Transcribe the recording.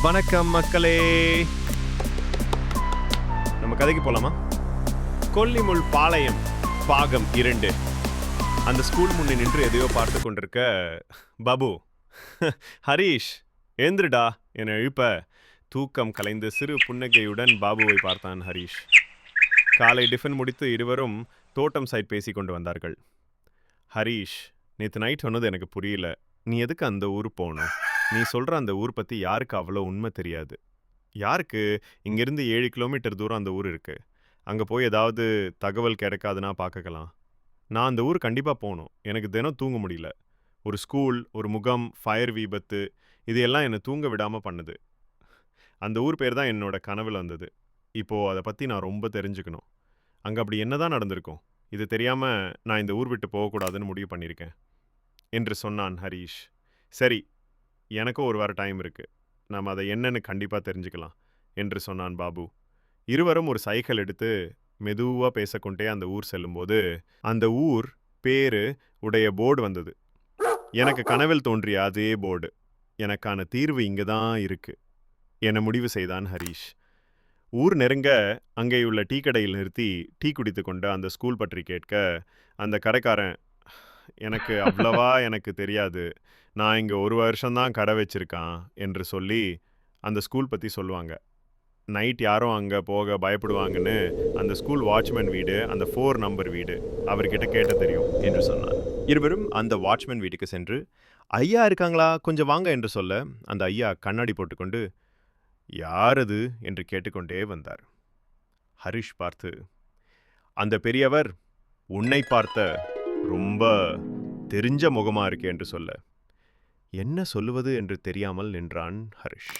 வணக்கம் மக்களே. நம்ம கதைக்கு போலாமா? கொல்லிமுள் பாளையம் பாகம் 2. அந்த ஸ்கூல் முன்னே நின்று எதையோ பார்த்து கொண்டிருக்க பாபு, ஹரீஷ் ஏந்திருடா என எழுப்ப தூக்கம் கலைந்து சிறு புன்னகையுடன் பாபுவை பார்த்தான் ஹரீஷ். காலை டிஃபன் முடித்து இருவரும் தோட்டம் சைட் பேசி கொண்டு வந்தார்கள். ஹரீஷ், நேற்று நைட் சொன்னது எனக்கு புரியல. நீ எதுக்கு அந்த ஊர் போகணும்? நீ சொல்கிற அந்த ஊர் பற்றி யாருக்கு அவ்வளோ உண்மை தெரியாது. யாருக்கு இங்கேருந்து 7 கிலோமீட்டர் தூரம் அந்த ஊர் இருக்குது. அங்கே போய் ஏதாவது தகவல் கிடைக்காதுன்னா பார்க்கலாம். நான் அந்த ஊர் கண்டிப்பாக போகணும். எனக்கு தினம் தூங்க முடியல. ஒரு ஸ்கூல், ஒரு முகாம், ஃபயர் விபத்து, இது எல்லாம் என்னை தூங்க விடாமல் பண்ணுது. அந்த ஊர் பேர் தான் என்னோட கனவில் வந்தது. இப்போது அதை பற்றி நான் ரொம்ப தெரிஞ்சுக்கணும். அங்கே அப்படி என்ன தான் நடந்திருக்கும்? இது தெரியாமல் நான் இந்த ஊர் விட்டு போகக்கூடாதுன்னு முடிவு பண்ணியிருக்கேன் என்று சொன்னான் ஹரீஷ். சரி, எனக்கும் ஒரு வார டைம் இருக்குது. நாம் அதை என்னன்னு கண்டிப்பாக தெரிஞ்சுக்கலாம் என்று சொன்னான் பாபு. இருவரும் ஒரு சைக்கிள் எடுத்து மெதுவாக பேசக்கொண்டே அந்த ஊர் செல்லும்போது அந்த ஊர் பேரு உடைய போர்டு வந்தது. எனக்கு கனவில் தோன்றிய அதே போர்டு. எனக்கான தீர்வு இங்கே தான் இருக்கு என முடிவு செய்தான் ஹரீஷ். ஊர் நெருங்க அங்கேயுள்ள டீ கடையில் நிறுத்தி டீ குடித்து கொண்டு அந்த ஸ்கூல் பற்றி கேட்க அந்த கடைக்காரன், எனக்கு தெரியாது, நான் இங்கே 1 வருஷம்தான் கடை வச்சிருக்கான் என்று சொல்லி அந்த ஸ்கூல் பற்றி சொல்லுவாங்க. நைட் யாரும் அங்கே போக பயப்படுவாங்கன்னு அந்த ஸ்கூல் வாட்ச்மேன் வீடு, அந்த 4 நம்பர் வீடு அவர்கிட்ட கேட்ட தெரியும் என்று சொன்னார். இருவரும் அந்த வாட்ச்மேன் வீட்டுக்கு சென்று, ஐயா இருக்காங்களா, கொஞ்சம் வாங்க என்று சொல்ல அந்த ஐயா கண்ணாடி போட்டுக்கொண்டு, யார் அது என்று கேட்டுக்கொண்டே வந்தார். ஹரிஷ் பார்த்து, அந்த பெரியவர் உன்னை பார்த்த ரொம்ப தெரிஞ்ச முகமா இருக்கே என்று சொல்ல, என்ன சொல்லுவது என்று தெரியாமல் நின்றான் ஹரிஷ்.